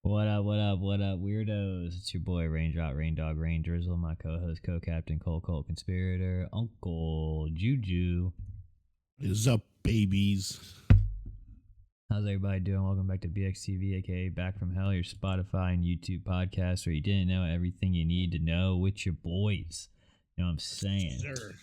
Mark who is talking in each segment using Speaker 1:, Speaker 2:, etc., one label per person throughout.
Speaker 1: What up, what up, what up, weirdos? It's your boy, Raindrop, Rain Dog, Rain Drizzle, my co-host, co-captain, Cult Conspirator, Uncle Juju.
Speaker 2: What is up, babies?
Speaker 1: How's everybody doing? Welcome back to BXTV, aka Back from Hell, your Spotify and YouTube podcast where you didn't know everything you need to know with your boys. You know what I'm saying?
Speaker 2: Sure.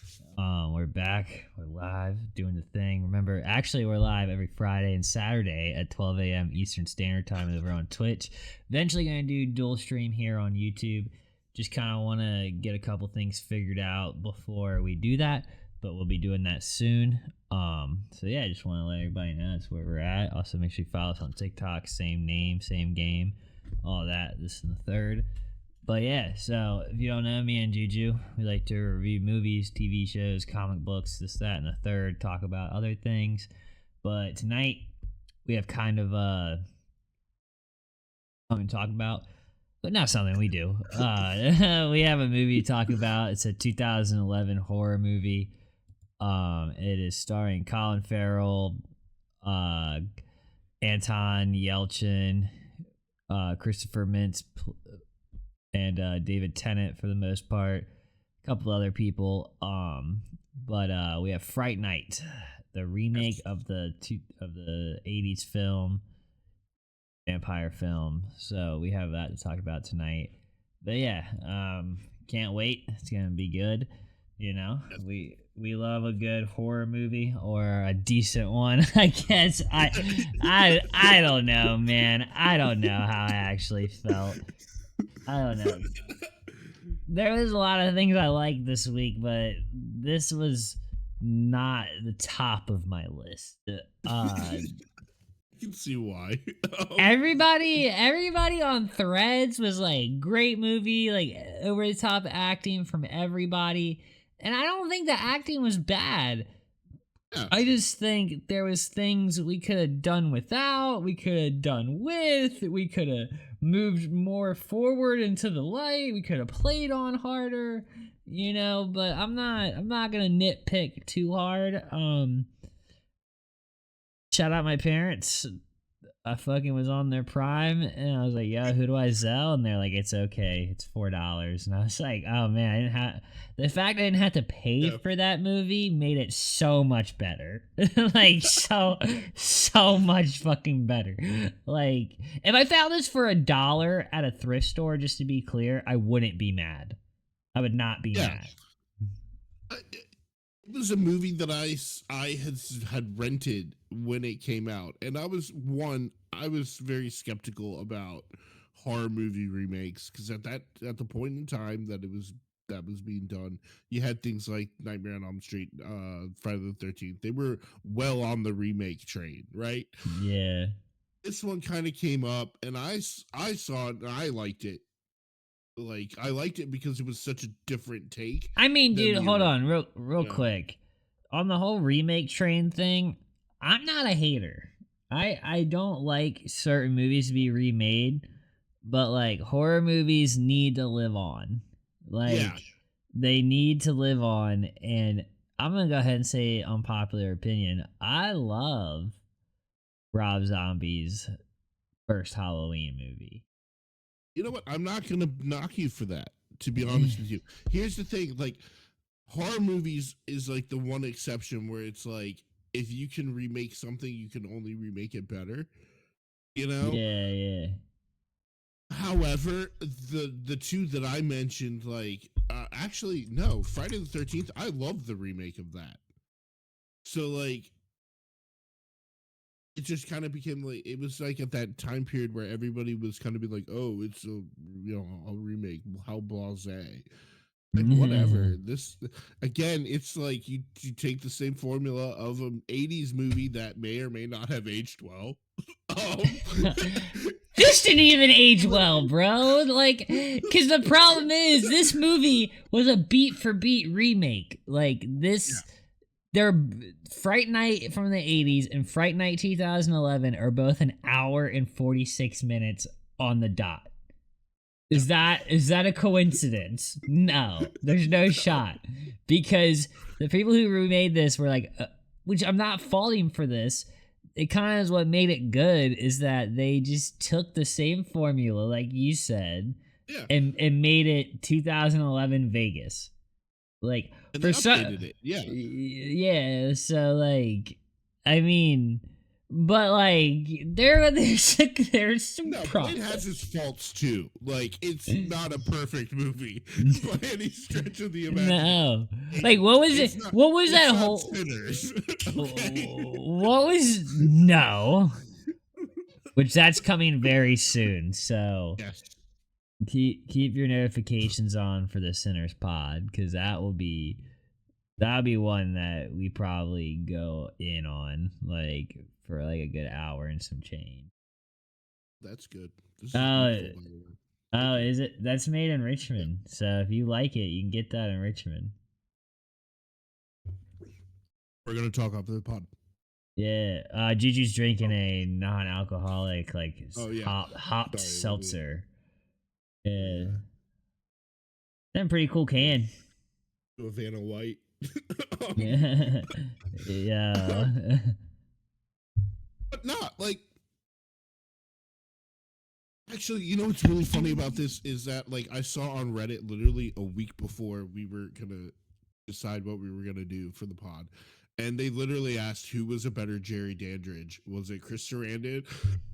Speaker 1: We're back. We're live doing the thing. Remember, actually, we're live every Friday and Saturday at 12 a.m. Eastern Standard Time over on Twitch. Eventually going to do dual stream here on YouTube. Just kind of want to get a couple things figured out before we do that, but we'll be doing that soon. So yeah, I just want to let everybody know that's where we're at. Also, make sure you follow us on TikTok. Same name, same game, all that. This and the third. But yeah, so if you don't know me and Juju, we like to review movies, TV shows, comic books, this, that, and the third, talk about other things. But tonight, we have kind of something to talk about, but not something we do. We have a movie to talk about. It's a 2011 horror movie. It is starring Colin Farrell, Anton Yelchin, Christopher Mintz, and David Tennant for the most part, a couple other people. But we have Fright Night, the remake of the 80s film, vampire film. So we have that to talk about tonight. But yeah, can't wait. It's gonna be good. You know, we love a good horror movie or a decent one. I guess I don't know, man. I don't know how I actually felt. I don't know. There was a lot of things I liked this week, but this was not the top of my list.
Speaker 2: You can see why.
Speaker 1: Everybody on Threads was like, great movie, like over the top acting from everybody. And I don't think the acting was bad.
Speaker 2: Yeah.
Speaker 1: I just think there was things we could have done without, we could have done with, we could have moved more forward into the light, we could have played on harder, you know, but I'm not gonna nitpick too hard. Shout out my parents. I fucking was on their Prime and I was like, yeah, who do I sell? And they're like, it's okay, it's $4. And I was like, oh man, the fact I didn't have to pay for that movie made it so much better. Like so much fucking better. Like if I found this for $1 at a thrift store, just to be clear, I wouldn't be mad. I would not be mad.
Speaker 2: It was a movie that I had rented when it came out, and I was very skeptical about horror movie remakes because at the point in time that was being done, you had things like Nightmare on Elm Street, Friday the 13th. They were well on the remake train, right?
Speaker 1: Yeah.
Speaker 2: This one kind of came up, and I saw it and I liked it. Like I liked it because it was such a different take.
Speaker 1: I mean, dude, hold on, real quick. On the whole remake train thing, I'm not a hater. I don't like certain movies to be remade, but like horror movies need to live on. Like they need to live on, and I'm gonna go ahead and say unpopular opinion. I love Rob Zombie's first Halloween movie.
Speaker 2: You know what? I'm not going to knock you for that, to be honest with you. Here's the thing. Like, horror movies is like the one exception where it's like, if you can remake something, you can only remake it better. You know?
Speaker 1: Yeah.
Speaker 2: However, the two that I mentioned, like, actually, no. Friday the 13th, I love the remake of that. So, like, it just kind of became like, it was like at that time period where everybody was kind of be like, oh, it's a remake, how blasé. Like, whatever. This, again, it's like you take the same formula of an 80s movie that may or may not have aged well.
Speaker 1: This didn't even age well, bro. Like, because the problem is this movie was a beat for beat remake. Like, this... Fright Night from the 80s and Fright Night 2011 are both an hour and 46 minutes on the dot. Is that a coincidence? No, there's no shot. Because the people who remade this were like, which I'm not faulting for this, it kind of is what made it good is that they just took the same formula, like you said,
Speaker 2: Yeah,
Speaker 1: and made it 2011 Vegas. Like
Speaker 2: and they
Speaker 1: for some,
Speaker 2: updated it. Yeah,
Speaker 1: yeah. So like, I mean, but like there's some
Speaker 2: no, but
Speaker 1: pro.
Speaker 2: it has its faults too. Like, it's not a perfect movie by any stretch of the imagination.
Speaker 1: No, like what was it?
Speaker 2: It's not.
Speaker 1: What was
Speaker 2: It's
Speaker 1: that
Speaker 2: not
Speaker 1: whole?
Speaker 2: Sinners. Okay.
Speaker 1: What was no? Which that's coming very soon. So
Speaker 2: Yes.
Speaker 1: keep your notifications on for the Sinners Pod because that'll be one that we probably go in on like for like a good hour and some change.
Speaker 2: That's good. This is
Speaker 1: Oh,
Speaker 2: beautiful, by the way. Thank
Speaker 1: oh,
Speaker 2: you.
Speaker 1: is it? That's made in
Speaker 2: Yeah.
Speaker 1: Richmond. So if you like it, you can get that in Richmond.
Speaker 2: We're gonna talk after the pod.
Speaker 1: Yeah, Juju's drinking
Speaker 2: Oh,
Speaker 1: a non-alcoholic like
Speaker 2: oh yeah.
Speaker 1: hopped
Speaker 2: Sorry, let me.
Speaker 1: seltzer. Yeah,
Speaker 2: Yeah.
Speaker 1: that's a pretty cool can.
Speaker 2: Do a Vanna White.
Speaker 1: Yeah, yeah.
Speaker 2: But not like. Actually, you know what's really funny about this is that like I saw on Reddit literally a week before we were gonna decide what we were gonna do for the pod, and they literally asked who was a better Jerry Dandridge. Was it Chris Sarandon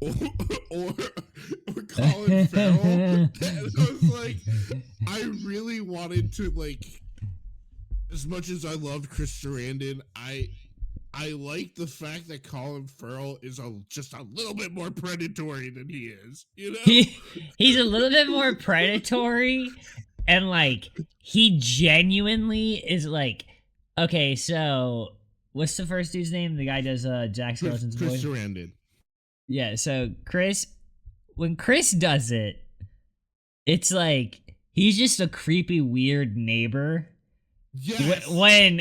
Speaker 2: or or, or Colin Farrell? And I was like, I really wanted to like, as much as I loved Chris Sarandon, I like the fact that Colin Farrell is just a little bit more predatory than he is, you know?
Speaker 1: He's a little bit more predatory, and like he genuinely is like, okay, so what's the first dude's name? The guy does Jack Skellington's
Speaker 2: Chris
Speaker 1: voice.
Speaker 2: Sarandon.
Speaker 1: Yeah, so Chris, when Chris does it, it's like he's just a creepy, weird neighbor.
Speaker 2: Yes.
Speaker 1: When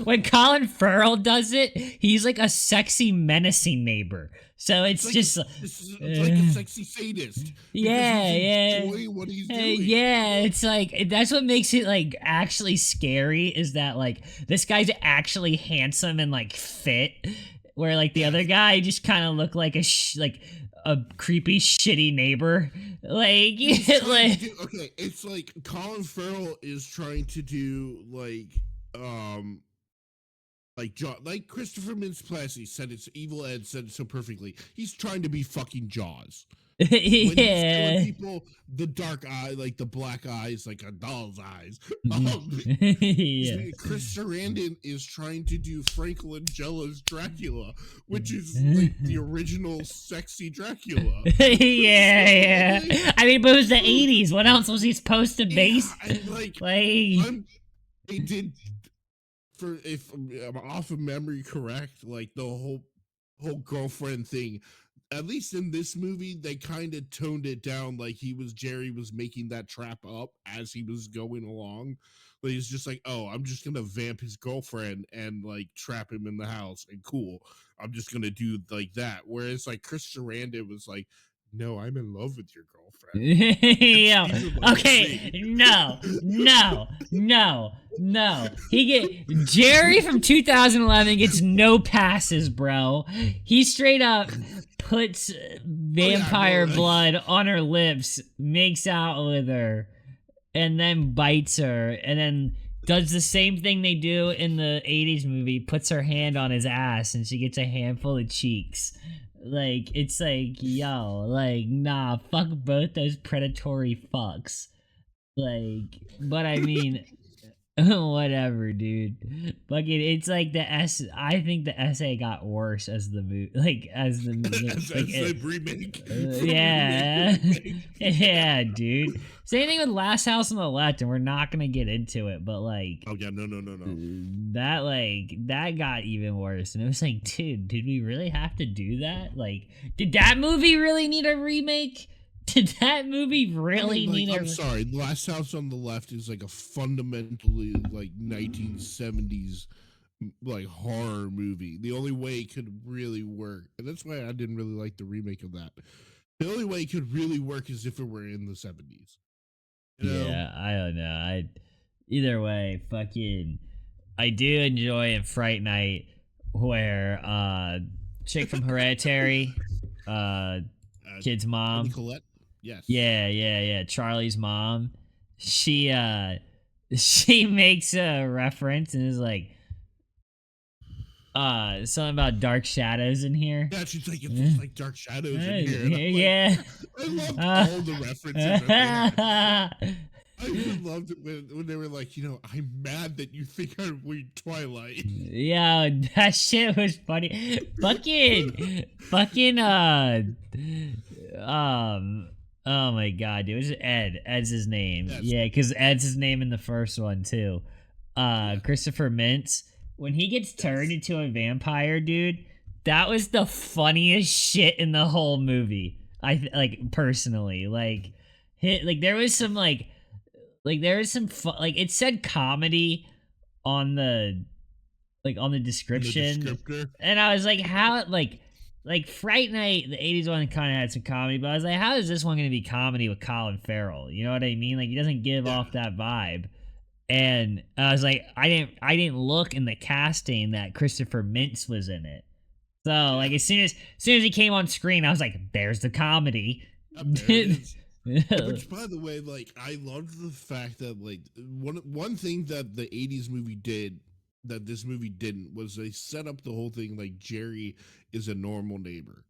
Speaker 1: when Colin Farrell does it, he's like a sexy, menacing neighbor. So it's
Speaker 2: like
Speaker 1: just
Speaker 2: it's like a sexy sadist.
Speaker 1: yeah, yeah,
Speaker 2: Enjoying what he's doing.
Speaker 1: yeah. It's like that's what makes it like actually scary is that like this guy's actually handsome and like fit, where like the other guy just kind of looked like like a creepy, shitty neighbor. Like,
Speaker 2: Okay, it's like Colin Farrell is trying to do like Jaw, like Christopher Mintz-Plasse said it's Evil Ed said it so perfectly. He's trying to be fucking Jaws. When he's killing
Speaker 1: yeah.
Speaker 2: people, the dark eye, like the black eyes, like a doll's eyes.
Speaker 1: Yeah.
Speaker 2: Chris Sarandon is trying to do Frank Langella's Dracula, which is like the original sexy Dracula.
Speaker 1: Yeah, yeah. I mean, but it was the 80s. What else was he supposed to base?
Speaker 2: Yeah,
Speaker 1: like,
Speaker 2: they did, for if I'm off of memory correct, like the whole girlfriend thing. At least in this movie, they kind of toned it down. Like Jerry was making that trap up as he was going along. But he's just like, oh, I'm just gonna vamp his girlfriend and like trap him in the house and cool. I'm just gonna do like that. Whereas like Chris Sarandon was like, no, I'm in love with your girlfriend.
Speaker 1: yeah. Okay. No. He Jerry from 2011 gets no passes, bro. He straight up puts vampire blood on her lips, makes out with her, and then bites her, and then does the same thing they do in the 80s movie, puts her hand on his ass, and she gets a handful of cheeks. Like, it's like, yo, like, nah, fuck both those predatory fucks. Like, but I mean, whatever, dude. Fucking, it's like I think the essay got worse as the movie, like, as the
Speaker 2: as the remake.
Speaker 1: Yeah.
Speaker 2: Remake.
Speaker 1: Yeah, dude. Same thing with Last House on the Left, and we're not gonna get into it, but like,
Speaker 2: oh yeah, no.
Speaker 1: That got even worse, and it was like, dude, did we really have to do that? Like, did that movie really need a remake? Did that movie really need a?
Speaker 2: I'm sorry, Last House on the Left is like a fundamentally like 1970s like horror movie. The only way it could really work, and that's why I didn't really like the remake of that. The only way it could really work is if it were in the 70s. You know?
Speaker 1: Yeah, I don't know. Either way, fucking. I do enjoy in Fright Night where chick from Hereditary, uh kid's
Speaker 2: Tony
Speaker 1: mom.
Speaker 2: Collette. Yes.
Speaker 1: Yeah. Charlie's mom. She she makes a reference and is like something about dark shadows in here.
Speaker 2: Yeah, she's like, it looks like Dark Shadows in here, and I'm like,
Speaker 1: Yeah.
Speaker 2: I loved
Speaker 1: Uh,
Speaker 2: all the references that they had. I even loved it when they were like, I'm mad that you think I read Twilight.
Speaker 1: yeah, that shit was funny. Fucking um oh my god, dude, it was Ed. Ed's his name.
Speaker 2: Yes.
Speaker 1: Yeah, because Ed's his name in the first one too.
Speaker 2: Yeah.
Speaker 1: Christopher Mintz, when he gets turned
Speaker 2: Yes.
Speaker 1: into a vampire, dude, that was the funniest shit in the whole movie. Like personally, like there was some there was some like it said comedy on the on the
Speaker 2: In the
Speaker 1: description,
Speaker 2: descriptor.
Speaker 1: and I was like, how like Fright Night, the '80s one kind of had some comedy, but I was like, how is this one going to be comedy with Colin Farrell? You know what I mean? Like he doesn't give
Speaker 2: Yeah.
Speaker 1: off that vibe. And I was like, I didn't look in the casting that Christopher Mintz was in it. So like as soon as he came on screen, I was like, there's the comedy.
Speaker 2: There it is. Which, by the way, like, I loved the fact that, like, one thing that the 80s movie did that this movie didn't was they set up the whole thing like Jerry is a normal neighbor.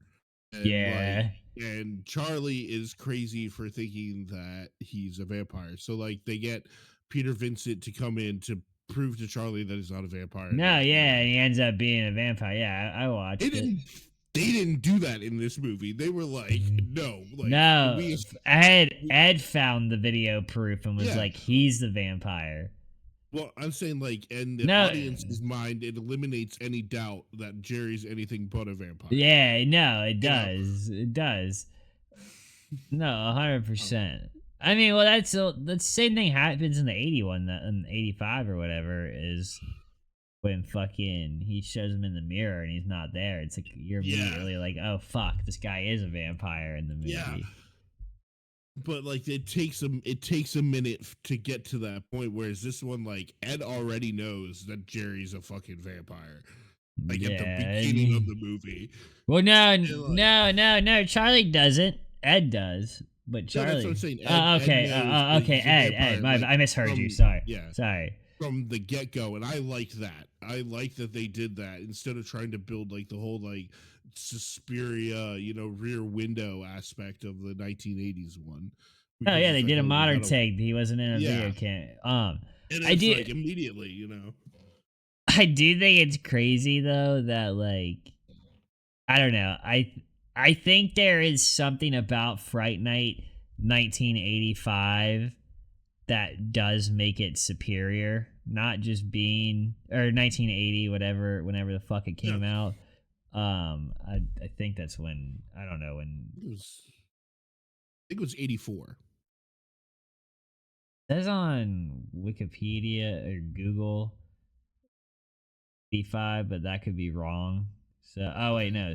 Speaker 2: And,
Speaker 1: Yeah.
Speaker 2: and Charlie is crazy for thinking that he's a vampire. So, like, they get Peter Vincent to come in to prove to Charlie that he's not a vampire.
Speaker 1: No, yeah, and he ends up being a vampire. Yeah, I watched
Speaker 2: They
Speaker 1: it.
Speaker 2: didn't do that in this movie. They were like, no. Like,
Speaker 1: No, Ed found the video proof and was
Speaker 2: Yeah.
Speaker 1: like, he's the vampire.
Speaker 2: Well, I'm saying, like, in the
Speaker 1: No.
Speaker 2: audience's mind, it eliminates any doubt that Jerry's anything but a vampire.
Speaker 1: Yeah, no, it
Speaker 2: You know?
Speaker 1: does. It does. No, 100%. I mean, well, that's the same thing happens in the 81, in 85 or whatever, is when fucking he shows him in the mirror and he's not there. It's like you're
Speaker 2: Yeah.
Speaker 1: immediately like, oh fuck, this guy is a vampire in the movie.
Speaker 2: Yeah. But, like, it takes a minute to get to that point, whereas this one, like, Ed already knows that Jerry's a fucking vampire. Like, at the beginning of the movie.
Speaker 1: Well, no. Charlie doesn't. Ed does. But Charlie.
Speaker 2: No, that's what I'm saying.
Speaker 1: Ed. I misheard you.
Speaker 2: Yeah.
Speaker 1: Sorry.
Speaker 2: From the get-go, and I like that. I like that they did that instead of trying to build like the whole like Suspiria, Rear Window aspect of the 1980s one.
Speaker 1: Oh yeah, they did a modern
Speaker 2: gotta-
Speaker 1: take. He wasn't in a
Speaker 2: Yeah.
Speaker 1: video camp.
Speaker 2: And
Speaker 1: I
Speaker 2: it's
Speaker 1: do-
Speaker 2: like immediately,
Speaker 1: I do think it's crazy though that like I don't know. I think there is something about Fright Night 1985 that does make it superior, not just being or 1980 whenever the fuck it came out. I think that's when I don't know when
Speaker 2: I think it was 84.
Speaker 1: that's on Wikipedia or Google 85, but that could be wrong. So oh wait no.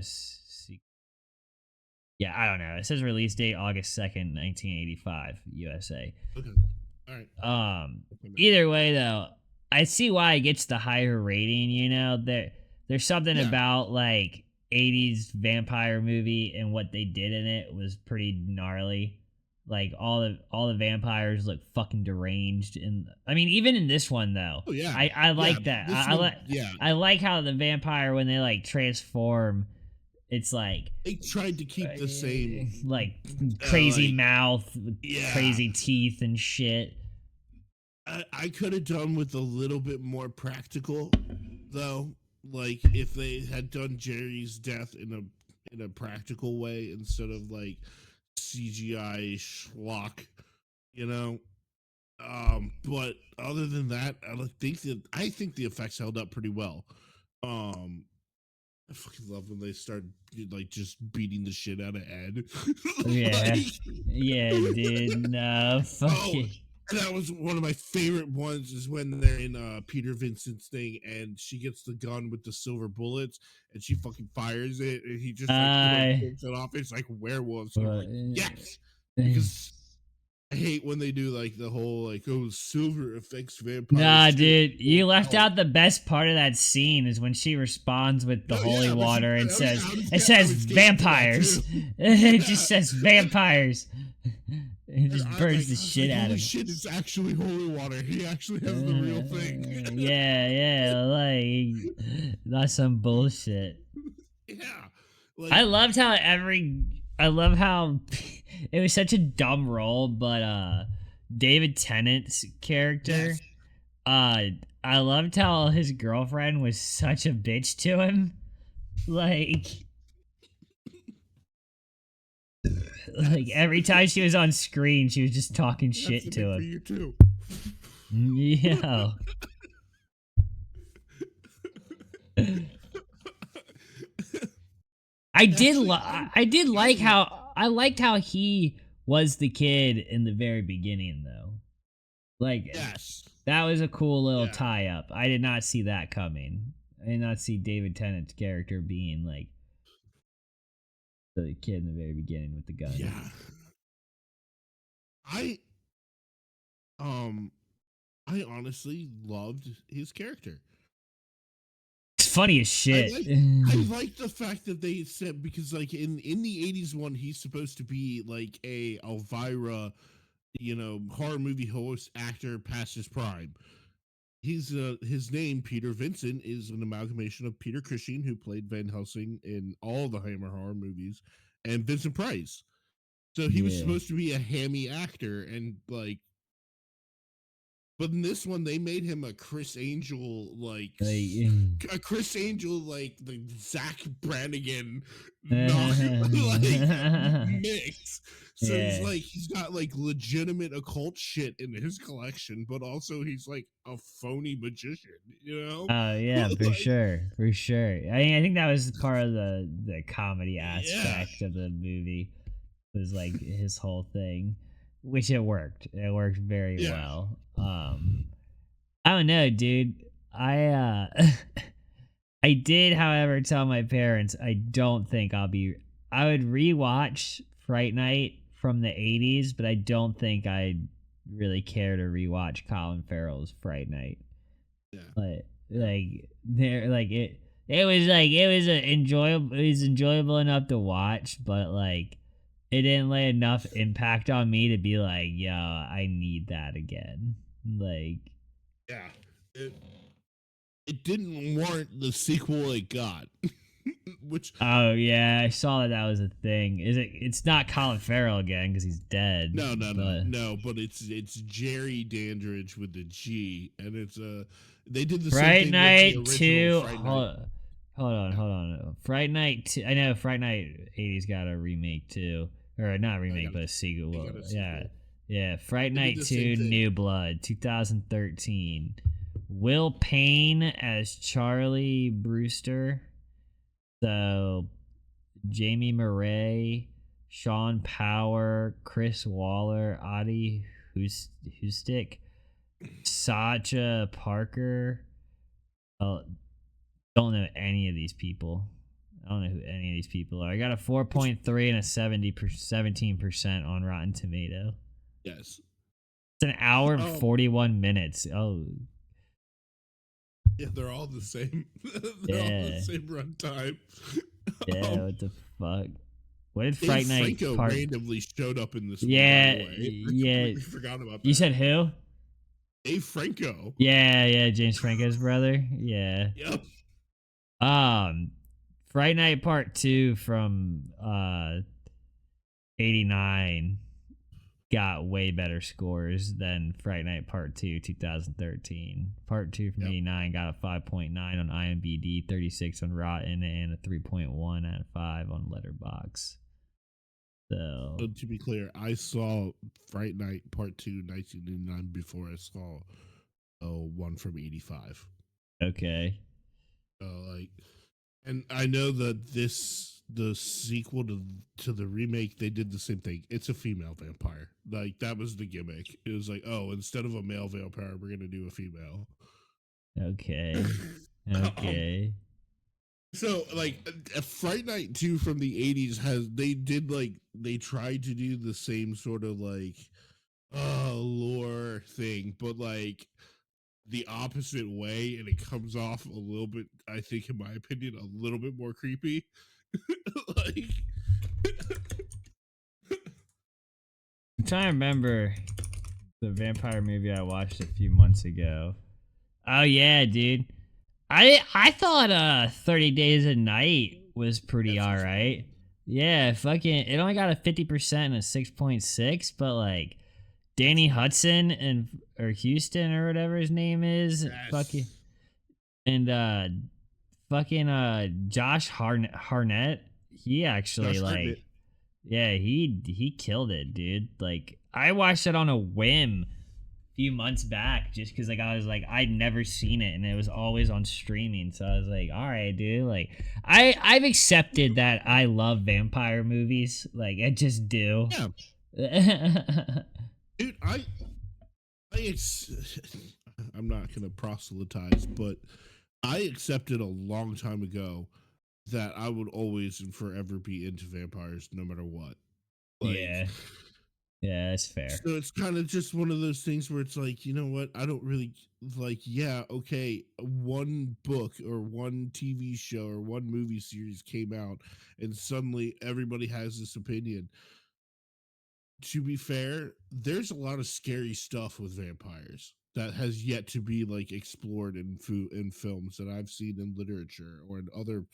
Speaker 1: Yeah, I don't know. It says release date August 2nd, 1985, USA.
Speaker 2: Okay. All right.
Speaker 1: Either way though, I see why it gets the higher rating, there's something about like 80s vampire movie and what they did in it was pretty gnarly. Like all the vampires look fucking deranged, and I mean even in this one though.
Speaker 2: Oh yeah.
Speaker 1: I like that. I like how the vampire when they like transform, it's like
Speaker 2: they tried to keep the same
Speaker 1: like crazy mouth,
Speaker 2: Yeah.
Speaker 1: crazy teeth and shit.
Speaker 2: I could have done with a little bit more practical though. Like if they had done Jerry's death in a practical way instead of like CGI schlock, but other than that, I think the effects held up pretty well. I fucking love when they start like just beating the shit out of Ed.
Speaker 1: Yeah, yeah, dude. No, fucking.
Speaker 2: And that was one of my favorite ones is when they're in Peter Vincent's thing and she gets the gun with the silver bullets and she fucking fires it and he just takes it off. It's like werewolves. And I'm like, yes, because I hate when they do like the whole like, oh, silver affects vampires
Speaker 1: Nah,
Speaker 2: too.
Speaker 1: dude,
Speaker 2: Oh,
Speaker 1: you left
Speaker 2: no.
Speaker 1: out the best part of that scene is when she responds with the
Speaker 2: No,
Speaker 1: holy
Speaker 2: yeah, but she,
Speaker 1: water and
Speaker 2: oh yeah,
Speaker 1: says, "It says
Speaker 2: I was getting to that too.
Speaker 1: vampires." It just
Speaker 2: Yeah,
Speaker 1: says
Speaker 2: and,
Speaker 1: vampires. It
Speaker 2: and
Speaker 1: just burns the
Speaker 2: I was
Speaker 1: shit
Speaker 2: like,
Speaker 1: out
Speaker 2: holy
Speaker 1: of.
Speaker 2: shit, it's actually holy water. He actually has the real thing.
Speaker 1: Yeah, yeah, like that's some bullshit.
Speaker 2: Yeah,
Speaker 1: I
Speaker 2: like
Speaker 1: loved how every I love how it was such a dumb role, but David Tennant's character,
Speaker 2: yes,
Speaker 1: uh I loved how his girlfriend was such a bitch to him. Like like
Speaker 2: yes.
Speaker 1: every time she was on screen, she was just talking
Speaker 2: That's
Speaker 1: shit
Speaker 2: something
Speaker 1: to
Speaker 2: for
Speaker 1: him.
Speaker 2: you too.
Speaker 1: Yeah.
Speaker 2: Actually,
Speaker 1: I did
Speaker 2: I
Speaker 1: like
Speaker 2: lo-
Speaker 1: how I liked how he was the kid in the very beginning though. Like
Speaker 2: yes,
Speaker 1: that was a cool little
Speaker 2: yeah,
Speaker 1: tie up. I did not see that coming. I did not see David Tennant's character being like the kid in the very beginning with the gun.
Speaker 2: yeah. I um, I honestly loved his character.
Speaker 1: It's funny as
Speaker 2: I
Speaker 1: shit.
Speaker 2: like I like the fact that they said because like in the 80s one he's supposed to be like a Elvira, horror movie host actor past his prime. He's his name Peter Vincent is an amalgamation of Peter Cushing who played Van Helsing in all the Hammer horror movies and Vincent Price. So he was
Speaker 1: Yeah.
Speaker 2: supposed to be a hammy actor and like but in this one, they made him a Chris Angel,
Speaker 1: Like
Speaker 2: a Chris Angel, like the Zach Brannigan, not like mix. So he's
Speaker 1: yeah.
Speaker 2: like, he's got like legitimate occult shit in his collection, but also he's like a phony magician,
Speaker 1: Oh yeah, for
Speaker 2: like,
Speaker 1: sure, for sure. I mean, I think that was part of the comedy
Speaker 2: yeah,
Speaker 1: aspect of the movie was like his whole thing, which it worked. It worked very
Speaker 2: yeah,
Speaker 1: well. I don't know, dude. I did, however, tell my parents I don't think I'll be. I would rewatch Fright Night from the '80s, but I don't think I'd really care to rewatch Colin Farrell's Fright Night.
Speaker 2: yeah, yeah,
Speaker 1: Like there, like it was like it was a enjoyable. It was enjoyable enough to watch, but like it didn't lay enough impact on me to be like, yo, I need that again. Like,
Speaker 2: yeah. It, it didn't warrant the sequel it got, which
Speaker 1: oh yeah, I saw that that was a thing. Is it? It's not Colin Farrell again because he's dead.
Speaker 2: no, no, no,
Speaker 1: But
Speaker 2: no. But it's Jerry Dandridge with the G, and it's they did the same
Speaker 1: Fright
Speaker 2: thing with the
Speaker 1: Night
Speaker 2: original
Speaker 1: 2.
Speaker 2: Fright Night. Yeah,
Speaker 1: Hold on. Fright Night 2. I know Fright Night 80's got a remake too. Or not a
Speaker 2: I
Speaker 1: remake,
Speaker 2: got
Speaker 1: but a sequel.
Speaker 2: they got a
Speaker 1: Yeah.
Speaker 2: sequel.
Speaker 1: Yeah. Fright
Speaker 2: They did
Speaker 1: Night
Speaker 2: the same
Speaker 1: 2
Speaker 2: thing.
Speaker 1: New Blood, 2013. Will Payne as Charlie Brewster. So Jamie Murray, Sean Power, Chris Waller, Adi Hustick, Sacha Parker. Oh, don't know any of these people. I don't know who any of these people are. I got a
Speaker 2: It's
Speaker 1: 4.3 and a 17% on Rotten Tomato.
Speaker 2: yes.
Speaker 1: It's an hour and
Speaker 2: Um,
Speaker 1: 41 minutes. Oh,
Speaker 2: yeah, they're all the same. They're all the
Speaker 1: yeah.
Speaker 2: same runtime.
Speaker 1: Yeah,
Speaker 2: Um,
Speaker 1: what the fuck? What did
Speaker 2: Dave
Speaker 1: Fright Night
Speaker 2: Franco
Speaker 1: part?
Speaker 2: randomly showed up in this one, by the
Speaker 1: Yeah,
Speaker 2: way. I
Speaker 1: yeah.
Speaker 2: completely forgot about
Speaker 1: You
Speaker 2: that.
Speaker 1: said who?
Speaker 2: Dave Franco.
Speaker 1: Yeah, James Franco's brother. Yeah.
Speaker 2: Yep.
Speaker 1: Um, Fright Night Part 2 from 89 got way better scores than Fright Night Part 2 2013. Part 2 from
Speaker 2: Yep.
Speaker 1: 89 got a 5.9 on IMDb, 36 on Rotten, and a 3.1 out of 5 on Letterbox. So,
Speaker 2: So to be clear, I saw Fright Night Part 2 1989 before I saw one from 85.
Speaker 1: okay.
Speaker 2: Like, and I know that the sequel to the remake, they did the same thing. It's a female vampire. Like that was the gimmick. It was like, oh, instead of a male vampire, we're gonna do a female.
Speaker 1: Okay.
Speaker 2: um,
Speaker 1: Okay.
Speaker 2: so like a Fright Night 2 from the 80s has they did like they tried to do the same sort of like lore thing, but like the opposite way, and it comes off a little bit, I think, in my opinion, a little bit more creepy. Like,
Speaker 1: I'm trying to remember the vampire movie I watched a few months ago. Oh yeah, dude. I thought 30 Days a Night was pretty
Speaker 2: that's interesting.
Speaker 1: alright. Yeah, fucking it only got a 50% and a 6.6, but like
Speaker 2: That's
Speaker 1: Danny
Speaker 2: low.
Speaker 1: Hudson and or Houston or whatever his name is, fucking
Speaker 2: Yes.
Speaker 1: and fucking Josh Harnett, he actually
Speaker 2: Josh Hartnett.
Speaker 1: like yeah, he killed it, dude. Like I watched it on a whim a few months back just because like I was like I'd never seen it and it was always on streaming. So I was like, all right, dude. Like I've accepted that I love vampire movies. Like I just do.
Speaker 2: Yeah,
Speaker 1: Yeah.
Speaker 2: dude. I'm not gonna proselytize, but I accepted a long time ago that I would always and forever be into vampires, no matter what. Like,
Speaker 1: Yeah, that's fair.
Speaker 2: so it's kind of just one of those things where it's like, you know what? I don't really like. Yeah, okay. One book or one TV show or one movie series came out, and suddenly everybody has this opinion. To be fair, there's a lot of scary stuff with vampires that has yet to be like explored in films that I've seen in literature or in other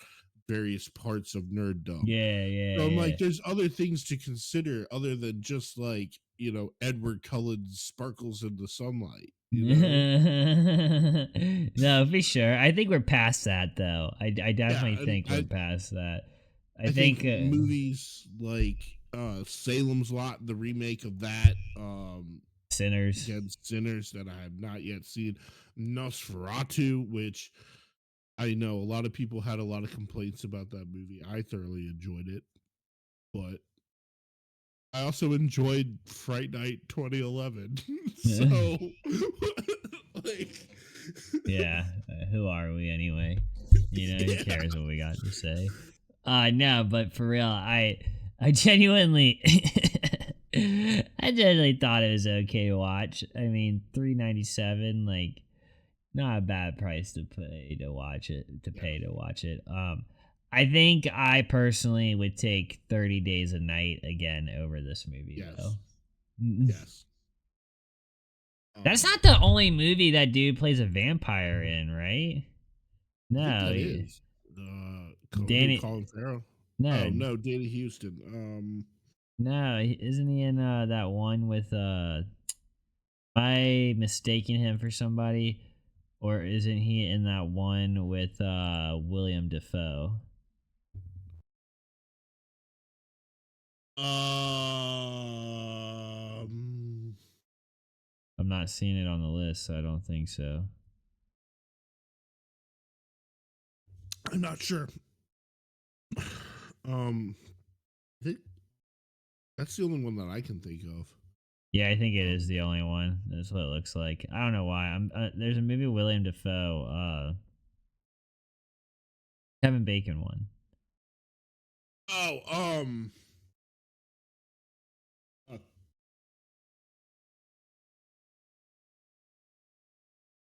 Speaker 2: various parts of nerddom.
Speaker 1: Yeah,
Speaker 2: So I'm
Speaker 1: yeah,
Speaker 2: like, there's other things to consider other than just like, Edward Cullen sparkles in the sunlight, you know?
Speaker 1: yeah. No, for sure. I think we're past that though. I
Speaker 2: Yeah,
Speaker 1: definitely
Speaker 2: and
Speaker 1: think we're past that. I
Speaker 2: I
Speaker 1: think
Speaker 2: think movies like Salem's Lot, the remake of that,
Speaker 1: Sinners.
Speaker 2: again, Sinners that I have not yet seen, Nosferatu, which I know a lot of people had a lot of complaints about that movie. I thoroughly enjoyed it, but I also enjoyed Fright Night 2011. So, like,
Speaker 1: Yeah, who are we anyway? You know, who
Speaker 2: yeah,
Speaker 1: cares what we got to say? No, but for real, I genuinely I genuinely thought it was okay to watch. I mean, 3.97, like not a bad price to pay to watch it, to
Speaker 2: yeah,
Speaker 1: pay to watch it. I think I personally would take 30 Days a Night again over this movie though.
Speaker 2: yes, yes.
Speaker 1: That's
Speaker 2: Um,
Speaker 1: not the only movie that dude plays a vampire in, right?
Speaker 2: I think
Speaker 1: No,
Speaker 2: that is who,
Speaker 1: Danny.
Speaker 2: Colin Farrell?
Speaker 1: No,
Speaker 2: Oh no, Danny Houston.
Speaker 1: no, isn't he in that one with am I mistaking him for somebody, or isn't he in that one with William Defoe?
Speaker 2: Um,
Speaker 1: I'm not seeing it on the list, so I don't think so.
Speaker 2: I'm not sure. Um, I think that's the only one that I can think of.
Speaker 1: Yeah, I think it is
Speaker 2: Um,
Speaker 1: the only one. That's what it looks like. I don't know why. There's a movie with William Defoe, Kevin Bacon one.
Speaker 2: oh, uh,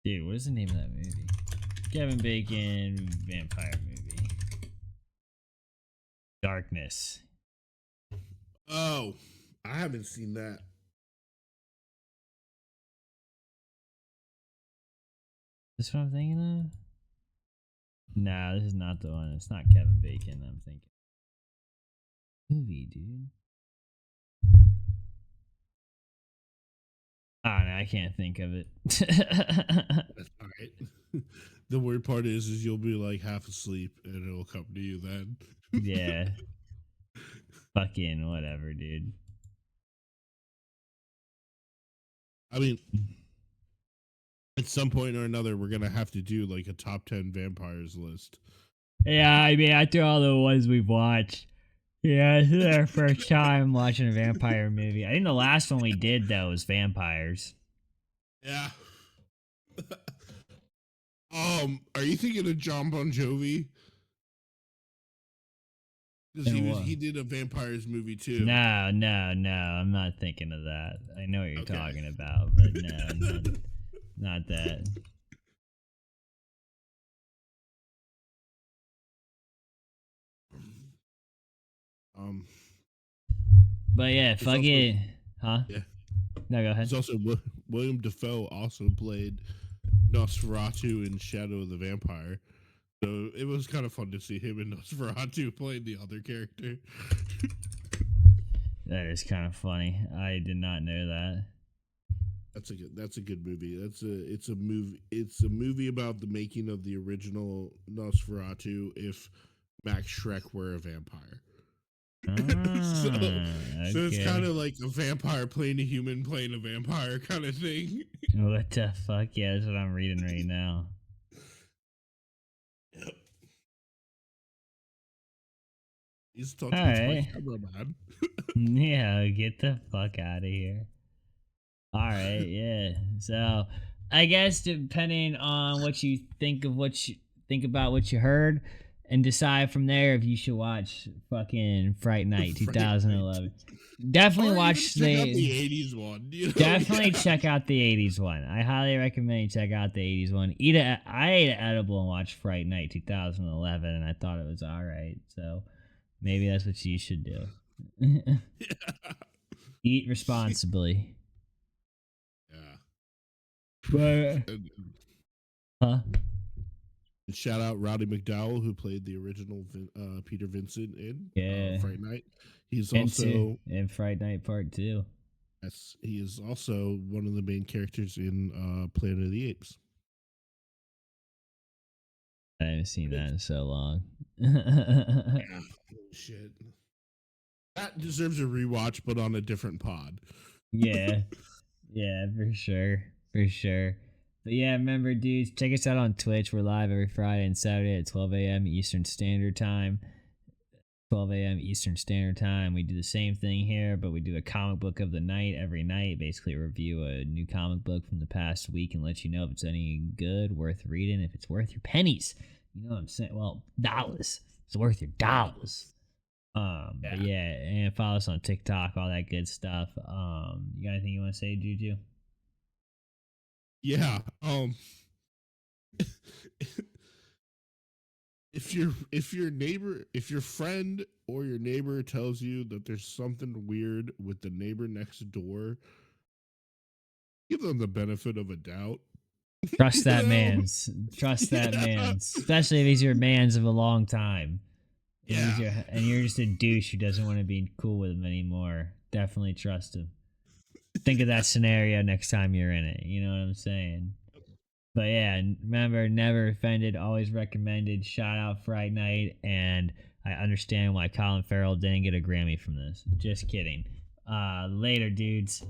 Speaker 1: Dude, what is the name of that movie? Kevin Bacon vampire movie. Darkness.
Speaker 2: oh, I haven't seen that.
Speaker 1: This what I'm thinking of? Nah, this is not the one. It's not Kevin Bacon. I'm thinking movie, dude. Oh no, I can't think of it.
Speaker 2: That's all right. The weird part is you'll be like half asleep and it'll come to you then.
Speaker 1: Yeah, fucking whatever, dude.
Speaker 2: I mean, at some point or another, we're gonna have to do like a top 10 vampires list.
Speaker 1: Yeah, I mean, after all the ones we've watched, yeah, this is our first time watching a vampire movie. I think the last one we did though was vampires.
Speaker 2: Yeah. Are you thinking of John Bon Jovi? because
Speaker 1: And what?
Speaker 2: he did a vampires movie too.
Speaker 1: No, no, no. I'm not thinking of that. I know what you're
Speaker 2: Okay.
Speaker 1: talking about, but no, not that.
Speaker 2: um,
Speaker 1: But yeah,
Speaker 2: there's
Speaker 1: fuck
Speaker 2: also
Speaker 1: it. Huh?
Speaker 2: yeah.
Speaker 1: No, go ahead.
Speaker 2: There's also William Defoe also played Nosferatu in Shadow of the Vampire. So it was kind of fun to see him and Nosferatu playing the other character.
Speaker 1: That is kind of funny. I did not know that.
Speaker 2: That's a good movie. It's a movie about the making of the original Nosferatu if Max Shrek were a vampire. so so it's kind
Speaker 1: Okay.
Speaker 2: of like a vampire playing a human playing a vampire kind of thing.
Speaker 1: What the fuck? Yeah, that's what I'm reading right now.
Speaker 2: Yep. He's
Speaker 1: All
Speaker 2: talking to my
Speaker 1: right.
Speaker 2: cameraman.
Speaker 1: Yeah, get the fuck out of here. All right, yeah. So, I guess depending on what you think of what you think about what you heard, and decide from there if you should watch fucking Fright Night
Speaker 2: Fright Night.
Speaker 1: 2011. Definitely
Speaker 2: Or even
Speaker 1: watch
Speaker 2: check out
Speaker 1: the.
Speaker 2: the 80s one.
Speaker 1: Definitely
Speaker 2: Yeah.
Speaker 1: check out the 80s one. I highly recommend you check out the 80s one. I ate an edible and watched Fright Night 2011, and I thought it was all right. So maybe that's what you should do. Eat responsibly.
Speaker 2: Yeah.
Speaker 1: But
Speaker 2: And
Speaker 1: huh?
Speaker 2: shout out Rowdy McDowell, who played the original Peter Vincent in
Speaker 1: Yeah.
Speaker 2: Fright Night. He's
Speaker 1: And two.
Speaker 2: also
Speaker 1: And Fright Night Part 2.
Speaker 2: yes, he is also one of the main characters in Planet of the Apes.
Speaker 1: I haven't seen that in so long.
Speaker 2: Yeah. Holy shit. That deserves a rewatch, but on a different pod.
Speaker 1: Yeah. Yeah, for sure. For sure. But yeah, remember, dudes, check us out on Twitch. We're live every Friday and Saturday at 12 a.m. Eastern Standard Time. 12 a.m. Eastern Standard Time. We do the same thing here, but we do a comic book of the night every night. Basically, review a new comic book from the past week and let you know if it's any good, worth reading, if it's worth your pennies. You know what I'm saying? Well, dollars. It's worth your dollars. But yeah, and follow us on TikTok, all that good stuff. You got anything you want to say, Juju?
Speaker 2: Yeah. If your friend or your neighbor tells you that there's something weird with the neighbor next door, give them the benefit of a doubt.
Speaker 1: Trust that
Speaker 2: You know?
Speaker 1: man's. Trust that
Speaker 2: Yeah.
Speaker 1: man's. Especially if he's your man's of a long time. And,
Speaker 2: Yeah.
Speaker 1: and you're just a douche who doesn't want to be cool with him anymore. Definitely trust him. Think of that scenario next time you're in it. You know what I'm saying? But yeah, remember, never offended, always recommended. Shout out Fright Night, and I understand why Colin Farrell didn't get a Grammy from this. Just kidding. Later, dudes.